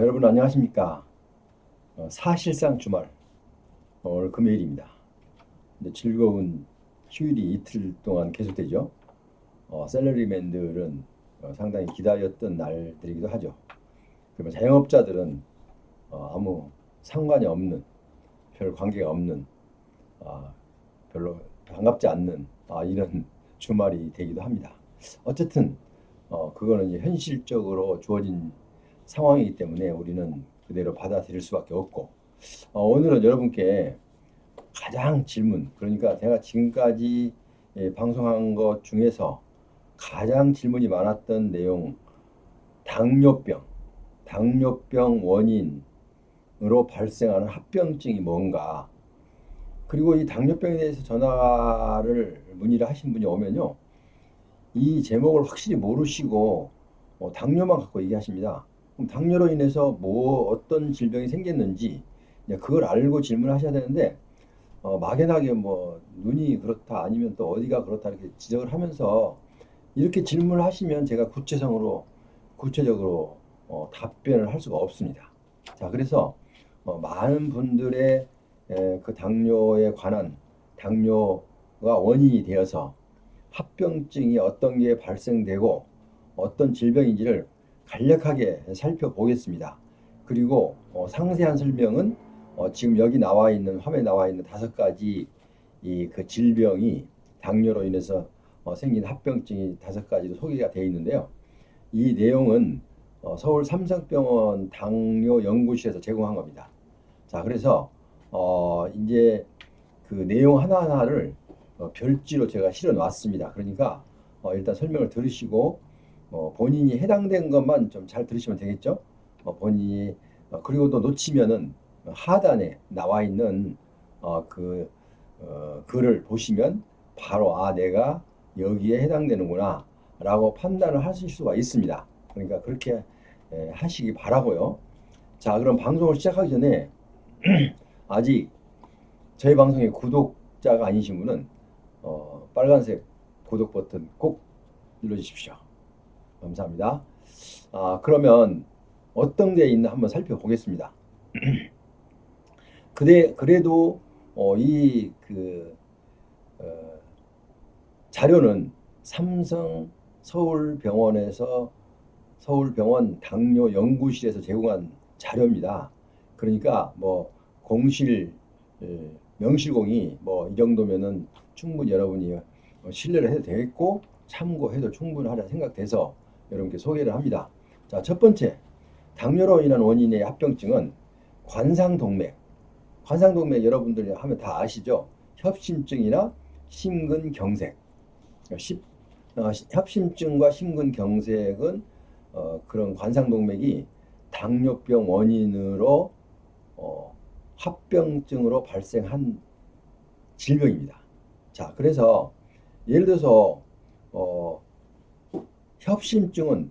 여러분 안녕하십니까? 사실상 주말, 오늘 금요일입니다. 근데 즐거운 휴일이 이틀 동안 계속되죠. 샐러리맨들은 상당히 기다렸던 날들이기도 하죠. 그러면 자영업자들은 아무 상관이 없는, 별 관계가 없는, 아, 별로 반갑지 않는 이런 주말이 되기도 합니다. 어쨌든 그거는 이제 현실적으로 주어진 상황이기 때문에 우리는 그대로 받아들일 수밖에 없고, 오늘은 여러분께 가장 질문, 그러니까 제가 지금까지 방송한 것 중에서 가장 질문이 많았던 내용, 당뇨병, 당뇨병 원인으로 발생하는 합병증이 뭔가, 그리고 이 당뇨병에 대해서 문의를 하신 분이 오면요, 이 제목을 확실히 모르시고 당뇨만 갖고 얘기하십니다. 그럼 당뇨로 인해서 어떤 질병이 생겼는지 그걸 알고 질문하셔야 되는데, 막연하게 뭐 눈이 그렇다 아니면 또 어디가 그렇다 이렇게 지적을 하면서 이렇게 질문을 하시면 제가 구체적으로 답변을 할 수가 없습니다. 자, 그래서 많은 분들의 그 당뇨에 관한, 당뇨가 원인이 되어서 합병증이 어떤 게 발생되고 어떤 질병인지를 간략하게 살펴보겠습니다. 그리고 상세한 설명은 지금 여기 나와 있는, 화면에 나와 있는 5가지 이 그 질병이, 당뇨로 인해서 생긴 합병증이 5가지로 소개가 되어 있는데요. 이 내용은 서울 삼성병원 당뇨연구실에서 제공한 겁니다. 자, 그래서 이제 그 내용 하나하나를 별지로 제가 실어 놨습니다. 그러니까 일단 설명을 들으시고 본인이 해당된 것만 좀 잘 들으시면 되겠죠. 본인이 그리고 또 놓치면은 하단에 나와 있는 글을 보시면 바로 내가 여기에 해당되는구나 라고 판단을 하실 수가 있습니다. 그러니까 그렇게 하시기 바라고요. 자, 그럼 방송을 시작하기 전에 아직 저희 방송의 구독자가 아니신 분은 빨간색 구독 버튼 꼭 눌러주십시오. 감사합니다. 그러면 어떤 게 있나 한번 살펴보겠습니다. 그래도 이 자료는 삼성 서울병원 당뇨연구실에서 제공한 자료입니다. 그러니까 뭐 공실 명실공히 뭐 이 정도면은 충분히 여러분이 신뢰를 해도 되겠고 참고해도 충분하다 생각돼서 여러분께 소개를 합니다. 자, 첫 번째, 당뇨로 인한 원인의 합병증은 관상동맥. 관상동맥 여러분들이 하면 다 아시죠? 협심증이나 심근경색. 협심증과 심근경색은 그런 관상동맥이 당뇨병 원인으로 합병증으로 발생한 질병입니다. 자, 그래서 예를 들어서 협심증은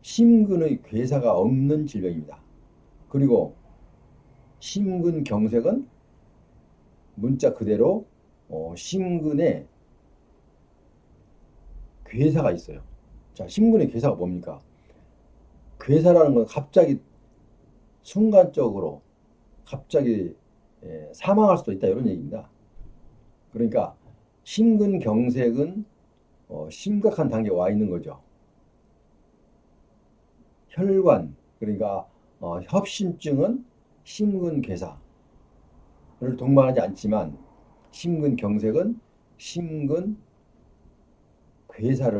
심근의 괴사가 없는 질병입니다. 그리고 심근경색은 문자 그대로 심근에 괴사가 있어요. 자, 심근의 괴사가 뭡니까? 괴사라는 건 순간적으로 갑자기 사망할 수도 있다 이런 얘기입니다. 그러니까 심근경색은 심각한 단계에 와 있는 거죠. 혈관, 그러니까 협심증은 심근괴사를 동반하지 않지만 심근경색은 심근괴사를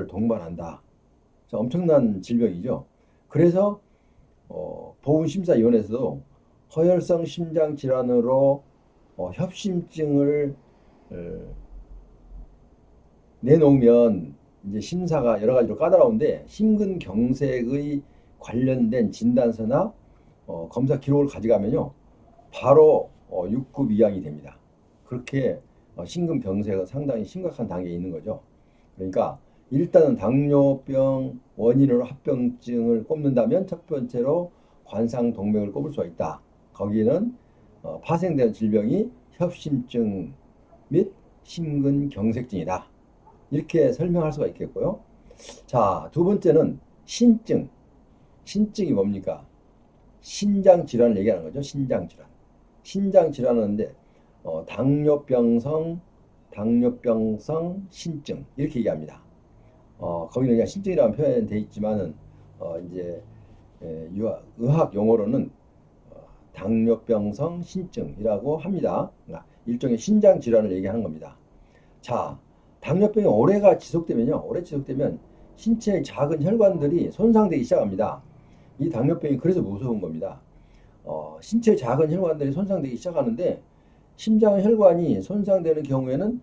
동반한다. 엄청난 질병이죠. 그래서 보훈심사위원회에서도 허혈성 심장질환으로 협심증을 내놓으면 이제 심사가 여러 가지로 까다로운데 심근경색의 관련된 진단서나 검사 기록을 가져가면요 바로 6급 이항이 됩니다. 그렇게 심근경색은 상당히 심각한 단계에 있는 거죠. 그러니까 일단은 당뇨병 원인으로 합병증을 꼽는다면 첫 번째로 관상동맥을 꼽을 수가 있다. 거기는 파생되는 질병이 협심증 및 심근경색증이다. 이렇게 설명할 수가 있겠고요. 자, 두 번째는 신증. 신증이 뭡니까? 신장 질환을 얘기하는 거죠. 신장 질환. 신장 질환인데 당뇨병성 신증 이렇게 얘기합니다. 거기는 그냥 신증이라는 표현이 돼 있지만은 이제 의학 용어로는 당뇨병성 신증이라고 합니다. 일종의 신장 질환을 얘기하는 겁니다. 자, 당뇨병이 오래 지속되면 신체의 작은 혈관들이 손상되기 시작합니다. 이 당뇨병이 그래서 무서운 겁니다. 신체의 작은 혈관들이 손상되기 시작하는데 심장 혈관이 손상되는 경우에는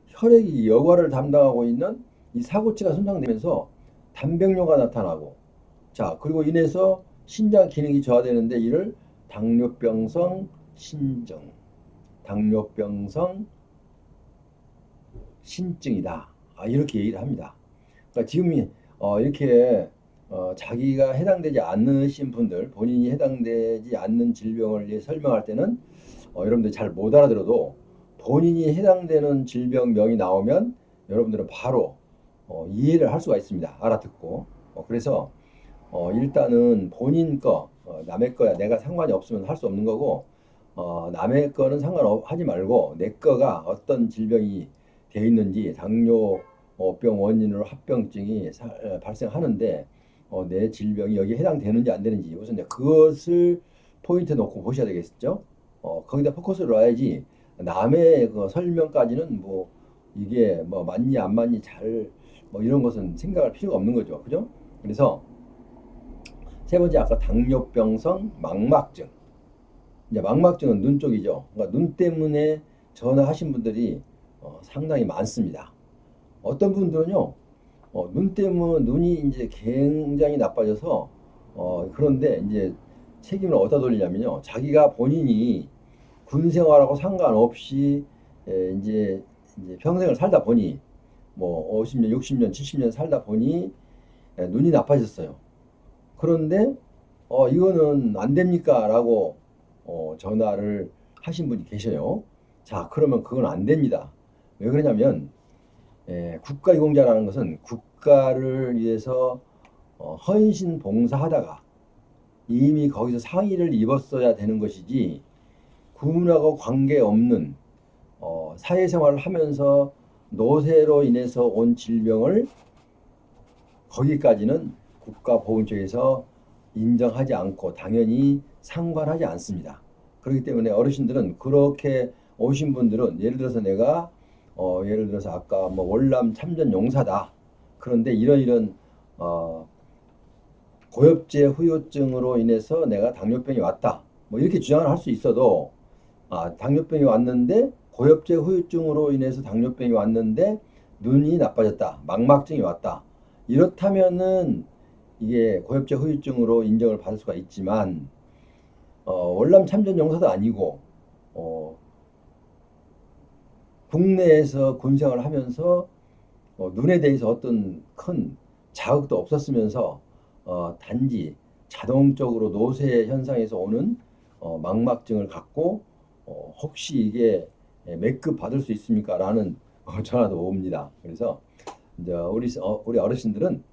혈액이 여과를 담당하고 있는 이 사고치가 손상되면서 단백뇨가 나타나고, 자, 그리고 인해서 신장 기능이 저하되는데 이를 당뇨병성 신증, 당뇨병성 신증이다. 이렇게 얘기를 합니다. 그러니까 지금 이렇게 자기가 해당되지 않으신 분들, 본인이 해당되지 않는 질병을 설명할 때는 여러분들이 잘 못 알아들어도 본인이 해당되는 질병명이 나오면 여러분들은 바로 이해를 할 수가 있습니다. 알아듣고. 그래서 일단은 본인 거, 남의 거야 내가 상관이 없으면 할 수 없는 거고, 남의 거는 상관하지 말고 내 거가 어떤 질병이 되어 있는지, 당뇨병 원인으로 합병증이 발생하는데 내 질병이 여기에 해당되는지 안 되는지 우선 이제 그것을 포인트 놓고 보셔야 되겠죠. 거기다 포커스를 놔야지 남의 그 설명까지는 뭐 이게 뭐 맞니 안 맞니 잘 뭐 이런 것은 생각할 필요가 없는 거죠. 그죠? 그래서 세 번째 아까 당뇨병성 망막증. 이제 망막증은 눈 쪽이죠. 그러니까 눈 때문에 전화하신 분들이 상당히 많습니다. 어떤 분들은요, 눈 때문에 눈이 이제 굉장히 나빠져서 그런데 이제 책임을 어디다 돌리냐면요, 자기가 본인이 군 생활하고 상관없이 이제 평생을 살다 보니 뭐 50년, 60년, 70년 살다 보니 눈이 나빠졌어요. 그런데 이거는 안 됩니까? 라고 전화를 하신 분이 계셔요. 자, 그러면 그건 안 됩니다. 왜 그러냐면 국가유공자라는 것은 국가를 위해서 헌신 봉사하다가 이미 거기서 상의를 입었어야 되는 것이지, 군하고 관계없는 사회생활을 하면서 노쇠로 인해서 온 질병을 거기까지는 국가보훈처에서 인정하지 않고 당연히 상관하지 않습니다. 그렇기 때문에 어르신들은 그렇게 오신 분들은 예를 들어서 내가 예를 들어서 아까 뭐 월남 참전 용사다. 그런데 이런 고엽제 후유증으로 인해서 내가 당뇨병이 왔다. 뭐 이렇게 주장을 할 수 있어도 당뇨병이 왔는데 고엽제 후유증으로 인해서 당뇨병이 왔는데 눈이 나빠졌다. 망막증이 왔다. 이렇다면은 이게 고엽제 후유증으로 인정을 받을 수가 있지만 월남 참전 용사도 아니고 국내에서 군생활을 하면서 눈에 대해서 어떤 큰 자극도 없었으면서 단지 자동적으로 노쇠 현상에서 오는 망막증을 갖고 혹시 이게 매급 받을 수 있습니까? 라는 전화도 옵니다. 그래서 이제 우리 어르신들은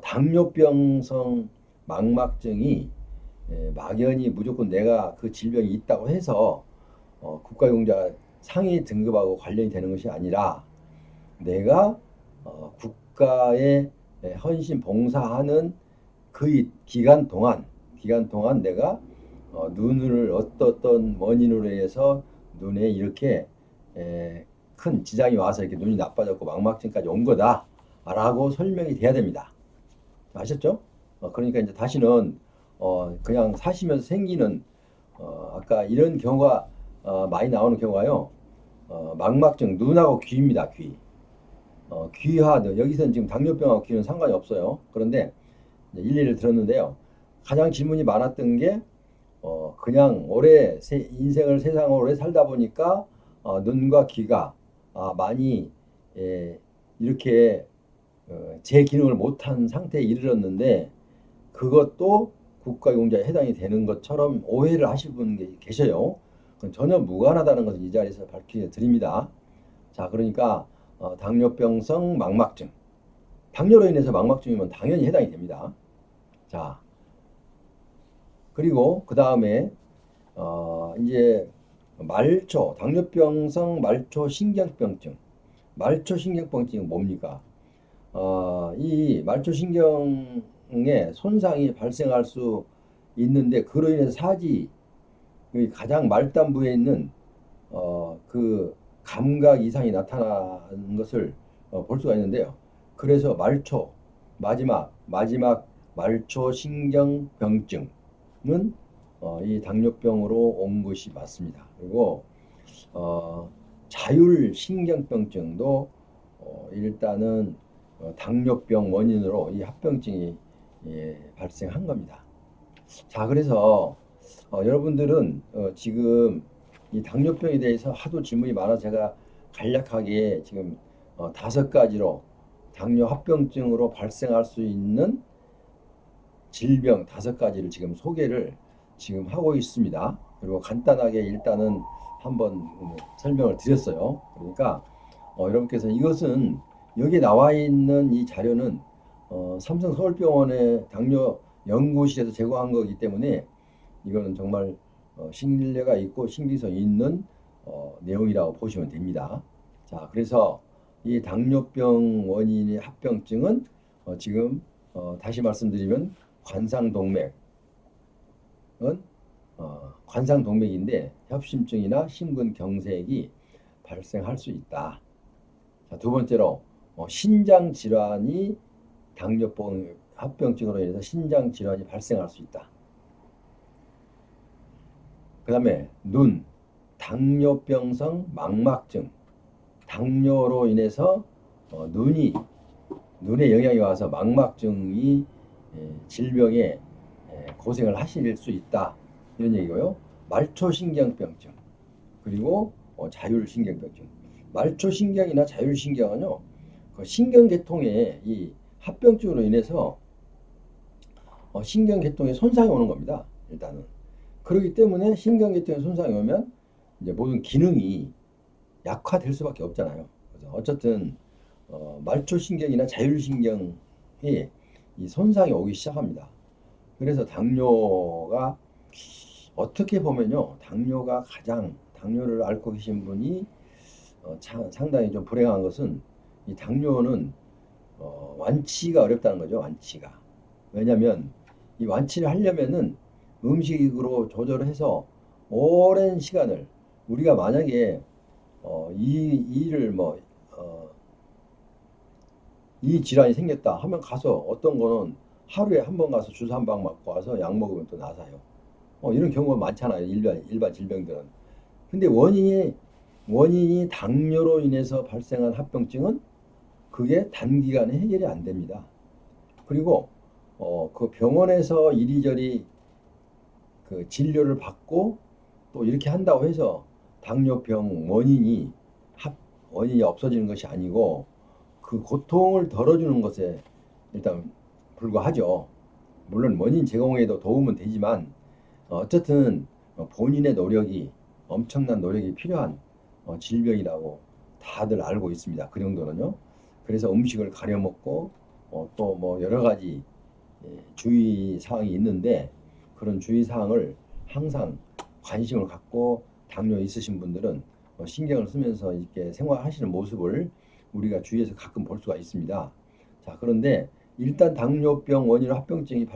당뇨병성 망막증이 막연히 무조건 내가 그 질병이 있다고 해서 국가유공자 상위 등급하고 관련이 되는 것이 아니라 내가 국가에 헌신 봉사하는 그 기간 동안 내가 눈을 어떤 원인으로 해서 눈에 이렇게 큰 지장이 와서 이렇게 눈이 나빠졌고 망막증까지 온 거다라고 설명이 돼야 됩니다. 아셨죠? 그러니까 이제 다시는 그냥 사시면서 생기는 아까 이런 경우가 많이 나오는 경우가요. 망막증, 눈하고 귀입니다. 귀. 귀와 여기서는 지금 당뇨병하고 귀는 상관이 없어요. 그런데 일일이 들었는데요. 가장 질문이 많았던 게 그냥 인생을 세상을 오래 살다 보니까 눈과 귀가 많이 이렇게 제 기능을 못한 상태에 이르렀는데 그것도 국가유공자에 해당이 되는 것처럼 오해를 하실 분이 계셔요. 그건 전혀 무관하다는 것을 이 자리에서 밝혀 드립니다. 자, 그러니까 당뇨병성 망막증, 당뇨로 인해서 망막증이면 당연히 해당이 됩니다. 자, 그리고 그 다음에 이제 당뇨병성 말초신경병증. 말초신경병증이 뭡니까? 이 말초신경에 손상이 발생할 수 있는데 그로 인해서 사지 가장 말단부에 있는 그 감각 이상이 나타나는 것을 볼 수가 있는데요. 그래서 마지막 말초신경병증은 이 당뇨병으로 온 것이 맞습니다. 그리고 자율신경병증도 일단은 당뇨병 원인으로 이 합병증이 발생한 겁니다. 자, 그래서 여러분들은 지금 이 당뇨병에 대해서 하도 질문이 많아 제가 간략하게 지금 5가지로 당뇨 합병증으로 발생할 수 있는 질병 5가지를 지금 소개를 지금 하고 있습니다. 그리고 간단하게 일단은 한번 설명을 드렸어요. 그러니까 여러분께서 이것은 여기 나와 있는 이 자료는 삼성 서울병원의 당뇨 연구실에서 제공한 거기 때문에 이거는 정말 신뢰가 있고 신빙성이 있는 내용이라고 보시면 됩니다. 자, 그래서 이 당뇨병 원인의 합병증은 지금 다시 말씀드리면 관상동맥은 관상동맥인데 협심증이나 심근경색이 발생할 수 있다. 자, 두 번째로 신장 질환이 당뇨병 합병증으로 인해서 신장 질환이 발생할 수 있다. 그 다음에 당뇨병성 망막증. 당뇨로 인해서 눈에 영향이 와서 망막증이 질병에 고생을 하실 수 있다. 이런 얘기고요. 말초신경병증. 그리고 자율신경병증. 말초신경이나 자율신경은요. 그 신경계통의 이 합병증으로 인해서 신경계통에 손상이 오는 겁니다. 일단은. 그렇기 때문에 신경계통에 손상이 오면 이제 모든 기능이 약화될 수밖에 없잖아요. 그래서 어쨌든 말초신경이나 자율신경이 이 손상이 오기 시작합니다. 그래서 당뇨가 어떻게 보면요, 당뇨를 앓고 계신 분이 상당히 좀 불행한 것은 이 당뇨는 완치가 어렵다는 거죠. 완치가. 왜냐하면 이 완치를 하려면은 음식으로 조절해서 오랜 시간을 우리가 만약에 이 질환이 생겼다 하면 가서 어떤 거는 하루에 한 번 가서 주사 한 방 맞고 와서 약 먹으면 또 나사요. 이런 경우가 많잖아요. 일반 질병들은. 근데 원인이 당뇨로 인해서 발생한 합병증은 그게 단기간에 해결이 안 됩니다. 그리고 그 병원에서 이리저리 그 진료를 받고 또 이렇게 한다고 해서 당뇨병 원인이 없어지는 것이 아니고 그 고통을 덜어주는 것에 일단 불과하죠. 물론 원인 제공에도 도움은 되지만 어쨌든 본인의 엄청난 노력이 필요한 질병이라고 다들 알고 있습니다. 그 정도는요. 그래서 음식을 가려 먹고 또 뭐 여러 가지 주의 사항이 있는데 그런 주의 사항을 항상 관심을 갖고 당뇨 있으신 분들은 신경을 쓰면서 이렇게 생활하시는 모습을 우리가 주위에서 가끔 볼 수가 있습니다. 자, 그런데 일단 당뇨병 원인으로 합병증이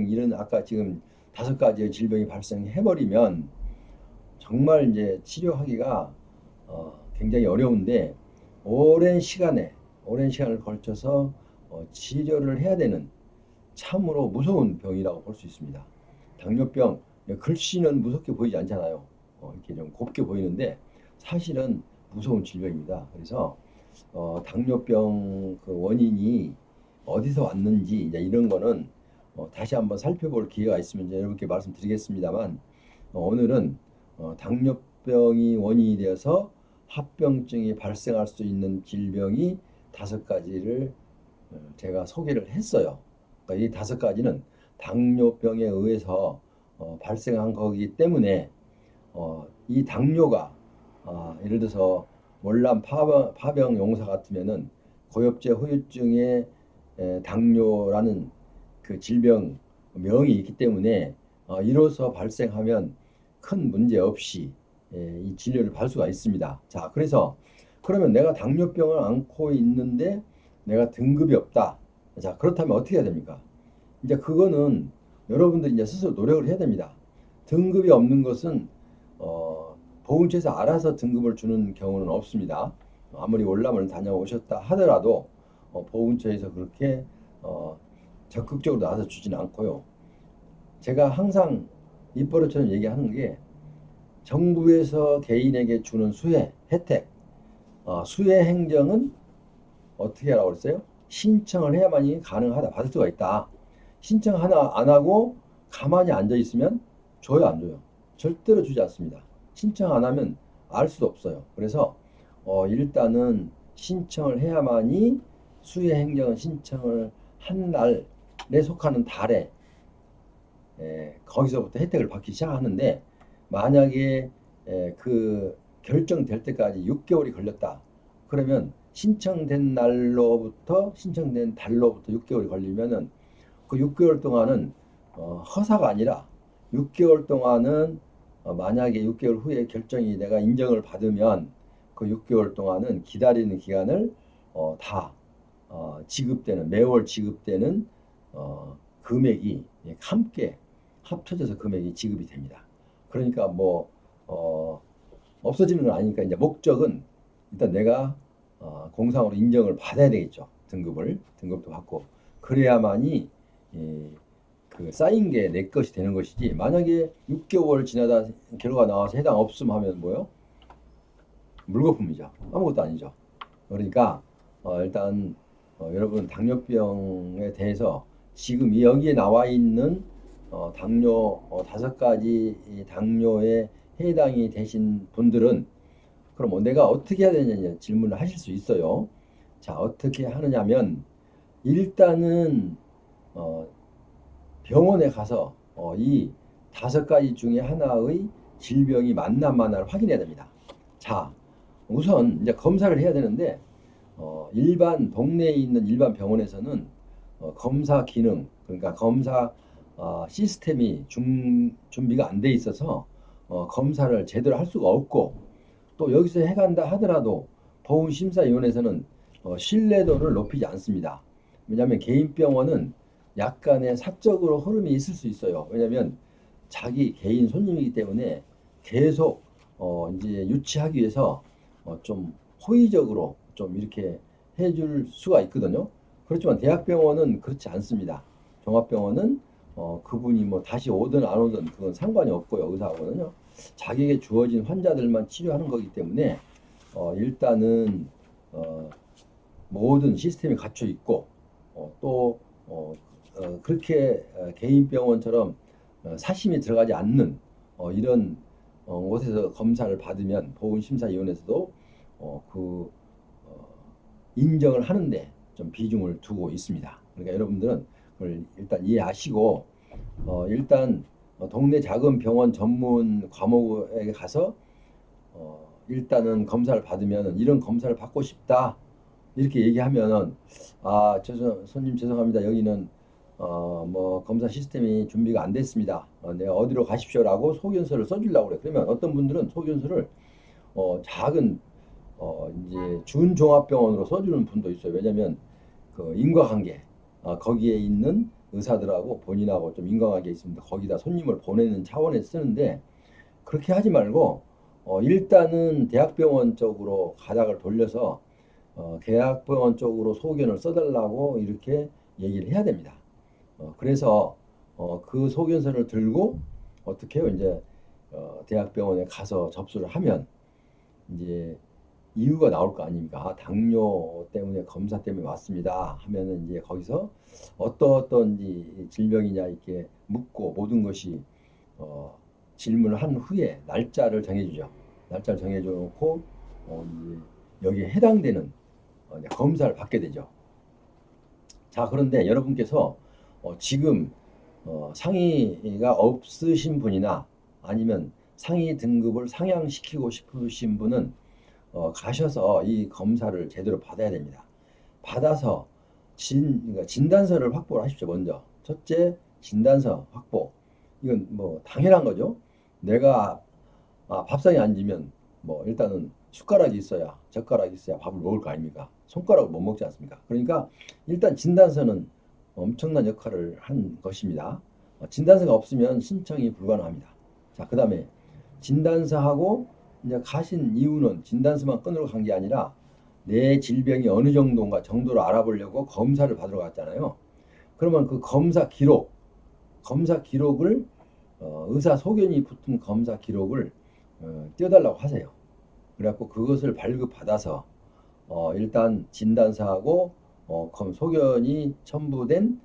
이런 아까 지금 5가지의 질병이 발생해버리면 정말 이제 치료하기가 굉장히 어려운데 오랜 시간을 걸쳐서 치료를 해야 되는 참으로 무서운 병이라고 볼 수 있습니다. 당뇨병 글씨는 무섭게 보이지 않잖아요. 이렇게 좀 곱게 보이는데 사실은 무서운 질병입니다. 그래서 당뇨병 그 원인이 어디서 왔는지 이제 이런 거는 다시 한번 살펴볼 기회가 있으면 이제 여러분께 말씀드리겠습니다만 오늘은 당뇨병이 원인이 되어서 합병증이 발생할 수 있는 질병이 5가지를 제가 소개를 했어요. 그러니까 이 5가지는 당뇨병에 의해서 발생한 거기 때문에 이 당뇨가 예를 들어서 월남 파병 용사 같으면은 고엽제 후유증에 당뇨라는 그 질병 명이 있기 때문에 이로써 발생하면 큰 문제 없이 이 진료를 받을 수가 있습니다. 자, 그래서 그러면 내가 당뇨병을 앓고 있는데 내가 등급이 없다. 자, 그렇다면 어떻게 해야 됩니까? 이제 그거는 여러분들이 이제 스스로 노력을 해야 됩니다. 등급이 없는 것은 보훈처에서 알아서 등급을 주는 경우는 없습니다. 아무리 월남을 다녀오셨다 하더라도 보훈처에서 그렇게 적극적으로 나서 주지는 않고요. 제가 항상 입버릇처럼 얘기하는 게 정부에서 개인에게 주는 수혜, 혜택, 수혜 행정은 어떻게 하라고 그랬어요? 신청을 해야만이 가능하다, 받을 수가 있다. 신청 하나 안 하고 가만히 앉아 있으면 줘요, 안 줘요? 절대로 주지 않습니다. 신청 안 하면 알 수도 없어요. 그래서 일단은 신청을 해야만이 수혜 행정은 신청을 한 날에 속하는 달에 거기서부터 혜택을 받기 시작하는데 만약에 그 결정될 때까지 6개월이 걸렸다. 그러면 신청된 달로부터 6개월이 걸리면은 그 6개월 동안은 허사가 아니라 6개월 동안은 만약에 6개월 후에 결정이 내가 인정을 받으면 그 6개월 동안은 기다리는 기간을 다 지급되는 매월 지급되는 금액이 함께 합쳐져서 금액이 지급이 됩니다. 그러니까 뭐 없어지는 건 아니니까 이제 목적은 일단 내가 공상으로 인정을 받아야 되겠죠. 등급도 받고 그래야만이 그 쌓인 게 내 것이 되는 것이지. 만약에 6개월 지나다 결과가 나와서 해당 없음 하면 뭐요? 물거품이죠. 아무것도 아니죠. 그러니까 일단 여러분 당뇨병에 대해서 지금 여기에 나와 있는 당뇨 5가지 당뇨에 해당이 되신 분들은 그럼 내가 어떻게 해야 되느냐 질문을 하실 수 있어요. 자, 어떻게 하느냐면 일단은 병원에 가서 이 5가지 중에 하나의 질병이 맞나 마나를 확인해야 됩니다. 자, 우선 이제 검사를 해야 되는데 일반 동네에 있는 일반 병원에서는 검사 기능 그러니까 검사 시스템이 준비가 안 돼 있어서 검사를 제대로 할 수가 없고 또 여기서 해간다 하더라도 보훈심사위원회에서는 신뢰도를 높이지 않습니다. 왜냐하면 개인 병원은 약간의 사적으로 흐름이 있을 수 있어요. 왜냐하면 자기 개인 손님이기 때문에 계속 이제 유치하기 위해서 좀 호의적으로 좀 이렇게 해줄 수가 있거든요. 그렇지만 대학병원은 그렇지 않습니다. 종합병원은 그분이 뭐 다시 오든 안 오든 그건 상관이 없고요. 의사하고는요. 자기에게 주어진 환자들만 치료하는 거기 때문에 일단은 모든 시스템이 갖춰 있고 또 그렇게 개인 병원처럼 사심이 들어가지 않는 이런 곳에서 검사를 받으면 보훈심사위원회에서도 그 인정을 하는데 좀 비중을 두고 있습니다. 그러니까 여러분들은 그걸 일단 이해하시고 일단 동네 작은 병원 전문 과목에 가서 일단은 검사를 받으면 이런 검사를 받고 싶다 이렇게 얘기하면은 손님 죄송합니다. 여기는 뭐 검사 시스템이 준비가 안 됐습니다. 내가 어디로 가십시오라고 소견서를 써주려고 그래. 그러면 어떤 분들은 소견서를 작은 이제 준종합병원으로 써주는 분도 있어요. 왜냐하면 그 인과관계 거기에 있는 의사들하고 본인하고 좀 인과관계 있습니다. 거기다 손님을 보내는 차원에서 쓰는데 그렇게 하지 말고 일단은 대학병원 쪽으로 가닥을 돌려서 대학병원 쪽으로 소견을 써달라고 이렇게 얘기를 해야 됩니다. 그래서 그 소견서를 들고 어떻게 해요? 이제 대학병원에 가서 접수를 하면 이제 이유가 나올 거 아닙니까? 당뇨 때문에 검사 때문에 왔습니다. 하면은 이제 거기서 어떤 질병이냐 이렇게 묻고 모든 것이 질문을 한 후에 날짜를 정해주죠. 날짜를 정해놓고 이제 여기에 해당되는 이제 검사를 받게 되죠. 자, 그런데 여러분께서 지금 상위가 없으신 분이나 아니면 상위 등급을 상향시키고 싶으신 분은 가셔서 이 검사를 제대로 받아야 됩니다. 받아서 그러니까 진단서를 확보를 하십시오. 먼저 첫째 진단서 확보. 이건 뭐 당연한 거죠. 내가 밥상에 앉으면 뭐 일단은 숟가락이 있어야 젓가락이 있어야 밥을 먹을 거 아닙니까? 손가락을 못 먹지 않습니까? 그러니까 일단 진단서는 엄청난 역할을 한 것입니다. 진단서가 없으면 신청이 불가능합니다. 자, 그다음에 진단서하고 이제 가신 이유는 진단서만 끊으러 간 게 아니라 내 질병이 어느 정도인가 정도를 알아보려고 검사를 받으러 갔잖아요. 그러면 그 검사 기록을 의사 소견이 붙은 검사 기록을 떼어달라고 하세요. 그래갖고 그것을 발급받아서 일단 진단서하고 소견이 첨부된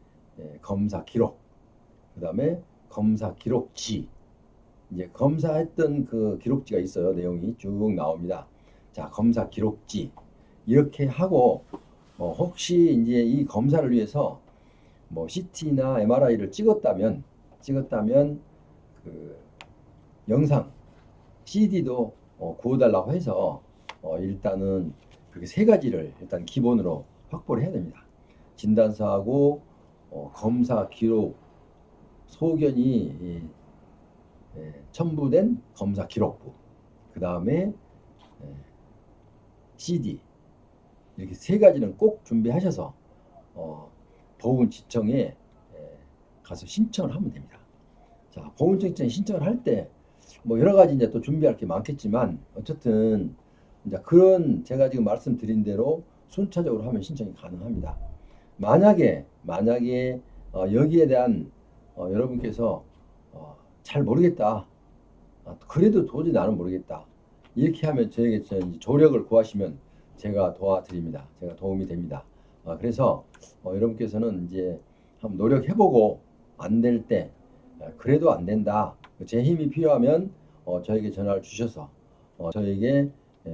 검사 기록, 그 다음에 검사 기록지, 이제 검사했던 그 기록지가 있어요. 내용이 쭉 나옵니다. 자, 검사 기록지 이렇게 하고 혹시 이제 이 검사를 위해서 뭐 CT나 MRI를 찍었다면 그 영상 CD도 구워달라고 해서 일단은 그렇게 세 가지를 일단 기본으로 확보를 해야 됩니다. 진단서하고 검사 기록, 소견이 첨부된 검사 기록부, 그 다음에 CD 이렇게 세 가지는 꼭 준비하셔서 보훈지청에 가서 신청을 하면 됩니다. 자, 보훈지청에 신청을 할 때 뭐 여러 가지 이제 또 준비할 게 많겠지만 어쨌든 이제 그런 제가 지금 말씀드린 대로 순차적으로 하면 신청이 가능합니다. 만약에 여기에 대한 여러분께서 잘 모르겠다. 그래도 도저히 나는 모르겠다. 이렇게 하면 저에게 조력을 구하시면 제가 도와드립니다. 제가 도움이 됩니다. 그래서 여러분께서는 이제 한번 노력해보고 안 될 때 그래도 안 된다. 제 힘이 필요하면 저에게 전화를 주셔서 저에게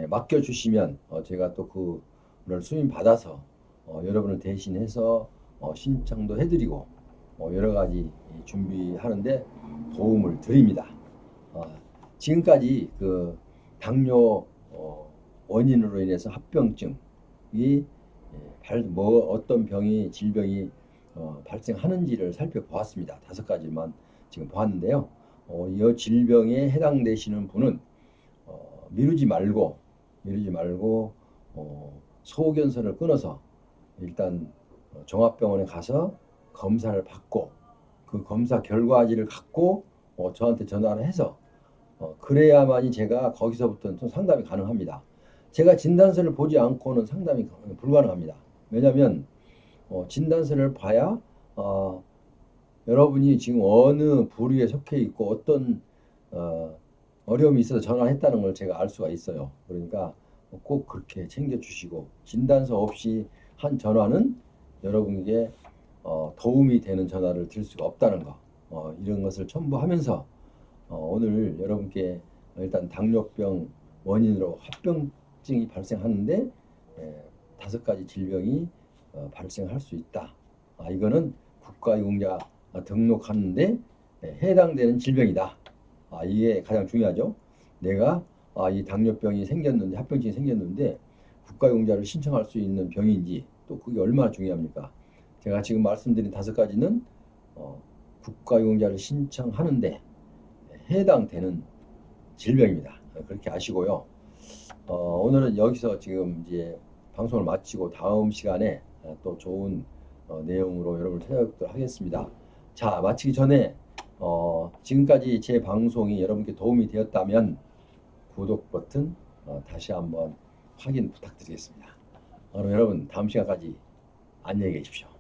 맡겨주시면 제가 또 그걸 수임 받아서 여러분을 대신해서 신청도 해드리고 여러 가지 준비하는데 도움을 드립니다. 지금까지 그 당뇨 원인으로 인해서 합병증이 어떤 질병이 발생하는지를 살펴보았습니다. 5가지만 지금 보았는데요. 이 질병에 해당되시는 분은 미루지 말고 소견서를 끊어서 일단 종합병원에 가서 검사를 받고 그 검사 결과지를 갖고 저한테 전화를 해서 그래야만이 제가 거기서부터는 좀 상담이 가능합니다. 제가 진단서를 보지 않고는 상담이 불가능합니다. 왜냐하면 진단서를 봐야 여러분이 지금 어느 부류에 속해 있고 어떤 어려움이 있어서 전화했다는 걸 제가 알 수가 있어요. 그러니까 꼭 그렇게 챙겨주시고 진단서 없이 한 전화는 여러분에게 도움이 되는 전화를 드릴 수가 없다는 거 이런 것을 첨부하면서 오늘 여러분께 일단 당뇨병 원인으로 합병증이 발생하는데 5가지 질병이 발생할 수 있다. 이거는 국가유공자 등록하는데 해당되는 질병이다. 이게 가장 중요하죠. 내가 이 당뇨병이 생겼는데 합병증이 생겼는데 국가유공자를 신청할 수 있는 병인지 또 그게 얼마나 중요합니까? 제가 지금 말씀드린 5가지는 국가유공자를 신청하는데 해당되는 질병입니다. 그렇게 아시고요. 오늘은 여기서 지금 이제 방송을 마치고 다음 시간에 또 좋은 내용으로 여러분을 찾아뵙도록 하겠습니다. 자, 마치기 전에 지금까지 제 방송이 여러분께 도움이 되었다면 구독 버튼 다시 한번 확인 부탁드리겠습니다. 그럼 여러분 다음 시간까지 안녕히 계십시오.